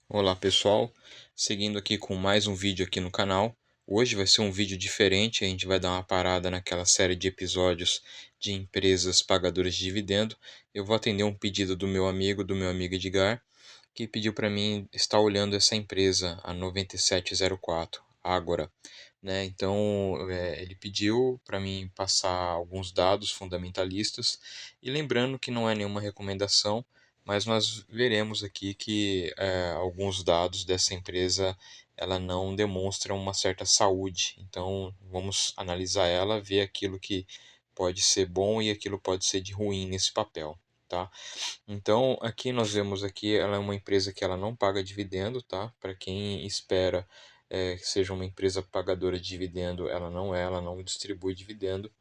Olá pessoal, seguindo aqui com mais um vídeo aqui no canal. Hoje vai ser um vídeo diferente, a gente vai dar uma parada naquela série de episódios de empresas pagadoras de dividendo. Eu vou atender um pedido do meu amigo Edgar, que pediu para mim estar olhando essa empresa, a 9704, Ágora, né? Então, ele pediu para mim passar alguns dados fundamentalistas e lembrando que não é nenhuma recomendação, mas nós veremos aqui que alguns dados dessa empresa ela não demonstram uma certa saúde. Então, vamos analisar ela, ver aquilo que pode ser bom e aquilo pode ser de ruim nesse papel, tá? Então, aqui nós vemos aqui, ela é uma empresa que ela não paga dividendo, tá? Para quem espera que seja uma empresa pagadora de dividendo, ela não distribui dividendo.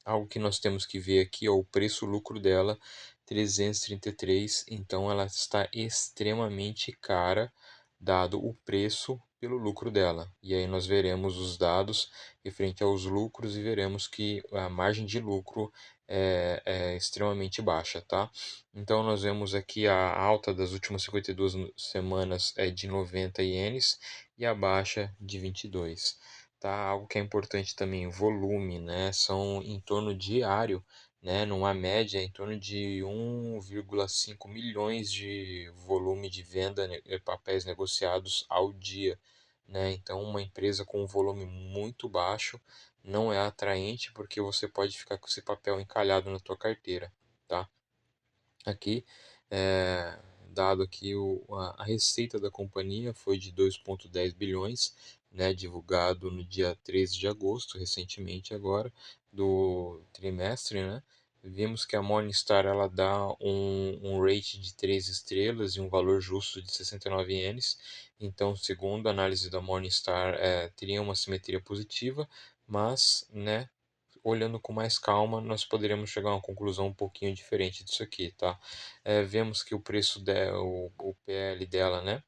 Algo que nós temos que ver aqui é o preço-lucro dela, 333, então ela está extremamente cara, dado o preço pelo lucro dela. E aí nós veremos os dados referente aos lucros e veremos que a margem de lucro é extremamente baixa, tá? Então nós vemos aqui a alta das últimas 52 semanas é de 90 ienes e a baixa de 22. Tá? Algo que é importante também, volume, né? São em torno diário, né? Numa média, em torno de 1,5 milhões de volume de venda de papéis negociados ao dia, né? Então, uma empresa com um volume muito baixo não é atraente porque você pode ficar com esse papel encalhado na tua carteira, tá? Aqui, é, dado aqui a receita da companhia foi de 2,10 bilhões, né, divulgado no dia 13 de agosto, recentemente agora, do trimestre, né? Vimos que a Morningstar ela dá um rate de 3 estrelas e um valor justo de 69 ienes. Então, segundo a análise da Morningstar, teria uma simetria positiva, mas, né, olhando com mais calma, nós poderíamos chegar a uma conclusão um pouquinho diferente disso aqui, tá? Vemos que o preço dela, o PL dela, né?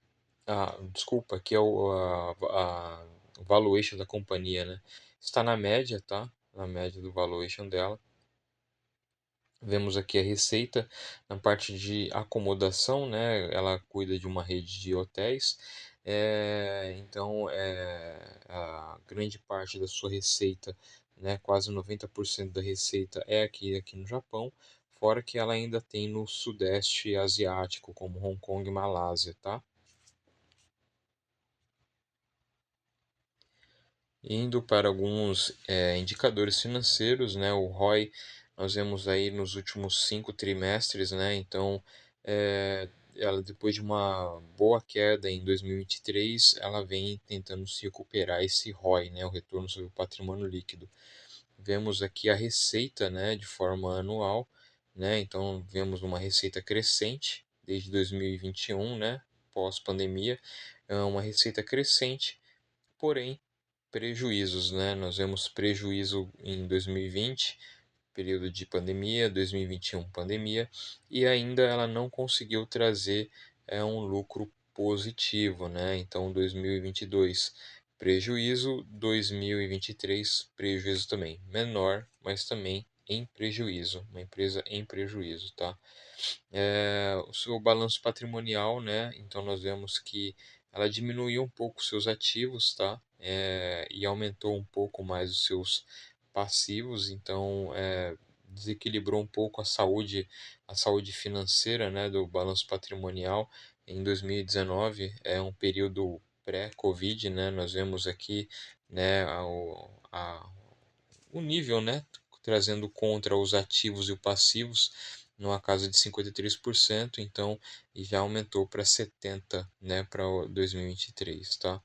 Desculpa, aqui é o valuation da companhia, né? Está na média, tá? Na média do valuation dela. Vemos aqui a receita na parte de acomodação, né? Ela cuida de uma rede de hotéis, então a grande parte da sua receita, né? Quase 90% da receita é aqui no Japão, fora que ela ainda tem no Sudeste Asiático, como Hong Kong e Malásia, tá? Indo para alguns indicadores financeiros, né? O ROI, nós vemos aí nos últimos 5 trimestres, né? Então, ela depois de uma boa queda em 2023, ela vem tentando se recuperar esse ROI, né? O retorno sobre o patrimônio líquido. Vemos aqui a receita, né? De forma anual, né? Então, vemos uma receita crescente desde 2021, né? Pós-pandemia, é uma receita crescente, porém prejuízos, né? Nós vemos prejuízo em 2020, período de pandemia, 2021, pandemia, e ainda ela não conseguiu trazer um lucro positivo, né? Então, 2022 prejuízo, 2023 prejuízo também, menor, mas também em prejuízo, uma empresa em prejuízo, tá? O seu balanço patrimonial, né? Então nós vemos que ela diminuiu um pouco seus ativos, tá? E aumentou um pouco mais os seus passivos, então desequilibrou um pouco a saúde financeira, né, do balanço patrimonial. Em 2019 é um período pré-Covid, né? Nós vemos aqui, né, o nível, né, trazendo contra os ativos e os passivos numa casa de 53%, então e já aumentou para 70, né, para 2023, tá?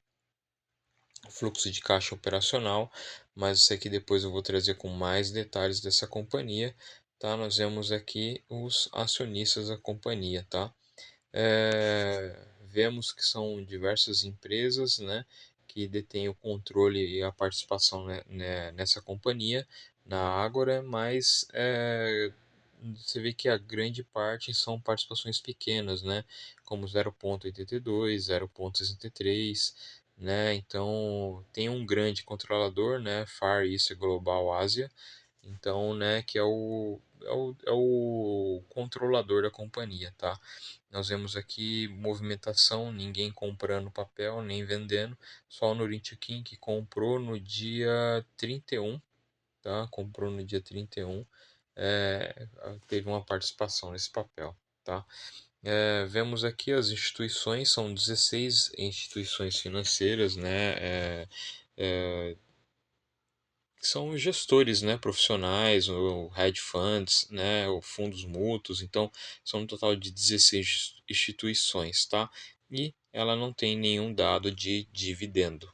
O fluxo de caixa operacional, mas isso aqui depois eu vou trazer com mais detalhes dessa companhia, tá? Nós vemos aqui os acionistas da companhia, tá? Vemos que são diversas empresas, né, que detêm o controle e a participação, nessa companhia, na Ágora, mas você vê que a grande parte são participações pequenas, né, como 0,82, 0,63, né, então tem um grande controlador, né, Far East Global Ásia, então, né, que é é o controlador da companhia, tá? Nós vemos aqui movimentação, ninguém comprando papel nem vendendo, só o Nurintiquim que comprou no dia 31, tá? Comprou no dia 31, teve uma participação nesse papel, tá? Vemos aqui as instituições, são 16 instituições financeiras, né? Que são gestores, né, profissionais, ou hedge funds, né, ou fundos mútuos. Então, são um total de 16 instituições, tá? E ela não tem nenhum dado de dividendo.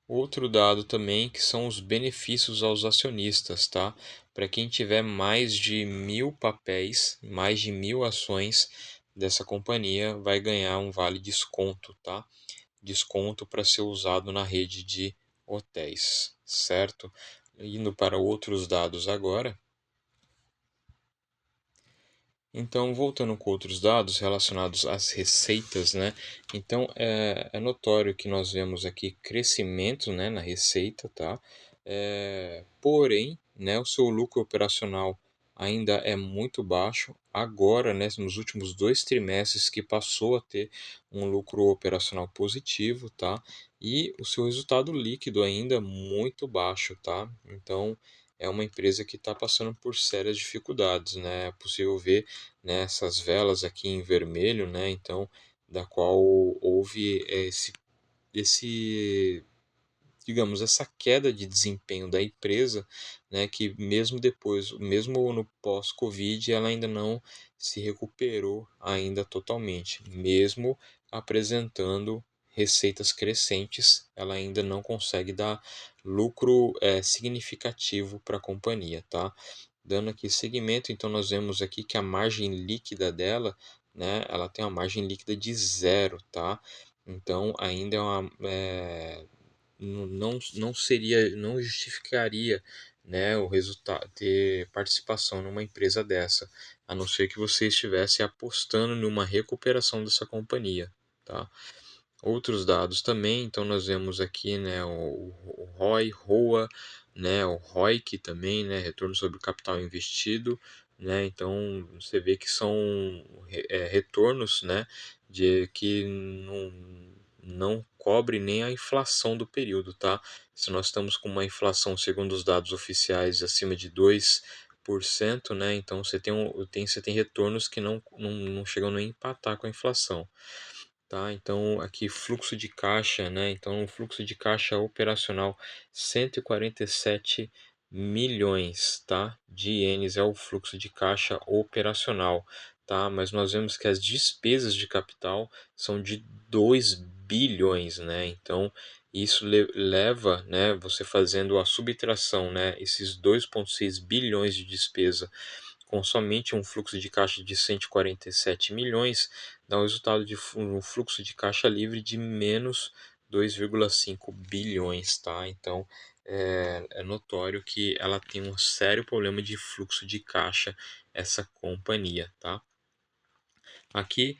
Outro dado também que são os benefícios aos acionistas, tá? Para quem tiver mais de 1.000 papéis, mais de 1.000 ações dessa companhia, vai ganhar um vale desconto, tá? Desconto para ser usado na rede de hotéis, certo? Indo para outros dados agora. Então, voltando com outros dados relacionados às receitas, né? Então, é notório que nós vemos aqui crescimento, né, na receita, tá? Porém, né, o seu lucro operacional ainda é muito baixo. Agora, né, nos últimos 2 trimestres que passou a ter um lucro operacional positivo, tá? E o seu resultado líquido ainda muito baixo, tá? Então, é uma empresa que está passando por sérias dificuldades, né? É possível ver, né, essas velas aqui em vermelho, né? Então, da qual houve esse digamos, essa queda de desempenho da empresa, né, que mesmo depois, mesmo no pós-Covid, ela ainda não se recuperou ainda totalmente, mesmo apresentando receitas crescentes, ela ainda não consegue dar lucro significativo para a companhia, tá? Dando aqui seguimento, então nós vemos aqui que a margem líquida dela, né, ela tem uma margem líquida de zero, tá? Então ainda não seria, não justificaria, né, o resultado ter participação numa empresa dessa, a não ser que você estivesse apostando numa recuperação dessa companhia, tá? Outros dados também, então nós vemos aqui, né, o ROI, ROA, né, o ROIC também, né, retorno sobre o capital investido, né, então você vê que são retornos, né, de que não cobre nem a inflação do período, tá? Se nós estamos com uma inflação, segundo os dados oficiais, acima de 2%, né, então você tem retornos que não chegam nem a empatar com a inflação. Tá? Então, aqui fluxo de caixa, né? Então, o fluxo de caixa operacional 147 milhões, tá? De ienes é o fluxo de caixa operacional, tá? Mas nós vemos que as despesas de capital são de 2 bilhões, né? Então, isso leva, né, você fazendo a subtração, né, esses 2,6 bilhões de despesa com somente um fluxo de caixa de 147 milhões, dá um resultado de um fluxo de caixa livre de menos 2,5 bilhões, tá? Então, é notório que ela tem um sério problema de fluxo de caixa, essa companhia, tá? Aqui,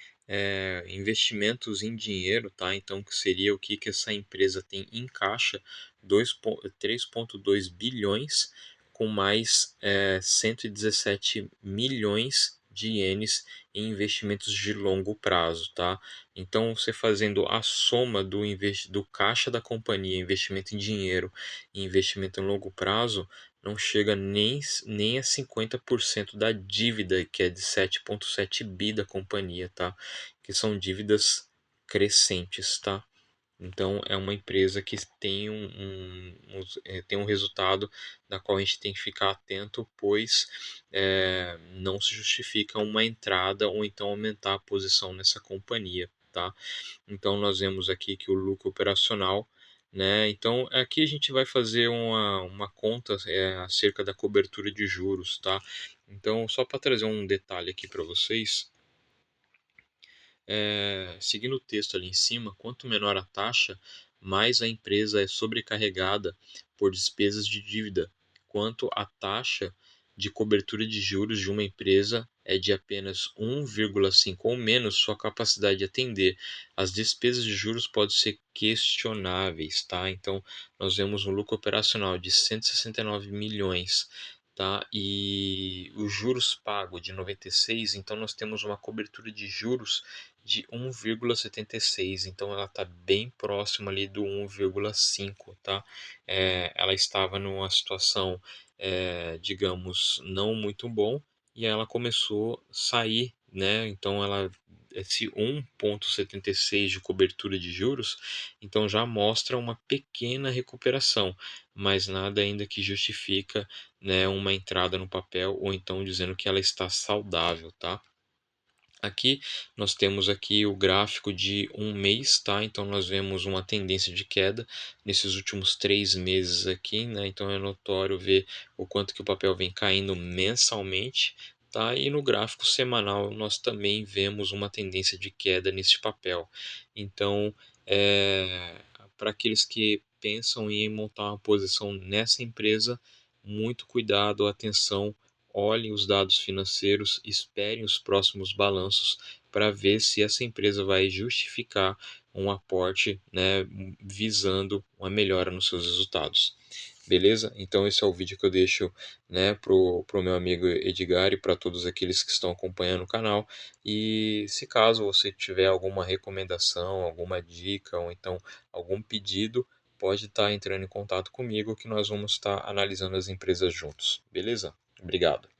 investimentos em dinheiro, tá? Então, que seria o que essa empresa tem em caixa, 3,2 bilhões, com mais 117 milhões de ienes em investimentos de longo prazo, tá? Então, você fazendo a soma do caixa da companhia, investimento em dinheiro e investimento em longo prazo, não chega nem a 50% da dívida, que é de 7,7 bi da companhia, tá? Que são dívidas crescentes, tá? Então é uma empresa que tem um resultado da qual a gente tem que ficar atento, pois não se justifica uma entrada ou então aumentar a posição nessa companhia, tá? Então nós vemos aqui que o lucro operacional, né? Então aqui a gente vai fazer uma conta acerca da cobertura de juros, tá? Então só para trazer um detalhe aqui para vocês, seguindo o texto ali em cima, quanto menor a taxa, mais a empresa é sobrecarregada por despesas de dívida. Quanto a taxa de cobertura de juros de uma empresa é de apenas 1,5 ou menos, sua capacidade de atender as despesas de juros pode ser questionáveis, tá? Então, nós vemos um lucro operacional de 169 milhões, tá? E os juros pagos de 96, então nós temos uma cobertura de juros de 1,76, então ela está bem próxima ali do 1,5, tá? Ela estava numa situação, digamos, não muito bom, e ela começou a sair, né? Então esse 1,76 de cobertura de juros, então já mostra uma pequena recuperação, mas nada ainda que justifica, né, uma entrada no papel ou então dizendo que ela está saudável, tá? Aqui nós temos aqui o gráfico de um mês, tá? Então nós vemos uma tendência de queda nesses últimos 3 meses aqui, né? Então é notório ver o quanto que o papel vem caindo mensalmente, tá? E no gráfico semanal nós também vemos uma tendência de queda nesse papel. Então, para aqueles que pensam em montar uma posição nessa empresa, muito cuidado, atenção. Olhem os dados financeiros, esperem os próximos balanços para ver se essa empresa vai justificar um aporte, né, visando uma melhora nos seus resultados. Beleza? Então esse é o vídeo que eu deixo, né, pro meu amigo Edgar e para todos aqueles que estão acompanhando o canal. E se caso você tiver alguma recomendação, alguma dica ou então algum pedido, pode estar entrando em contato comigo que nós vamos estar analisando as empresas juntos. Beleza? Obrigado.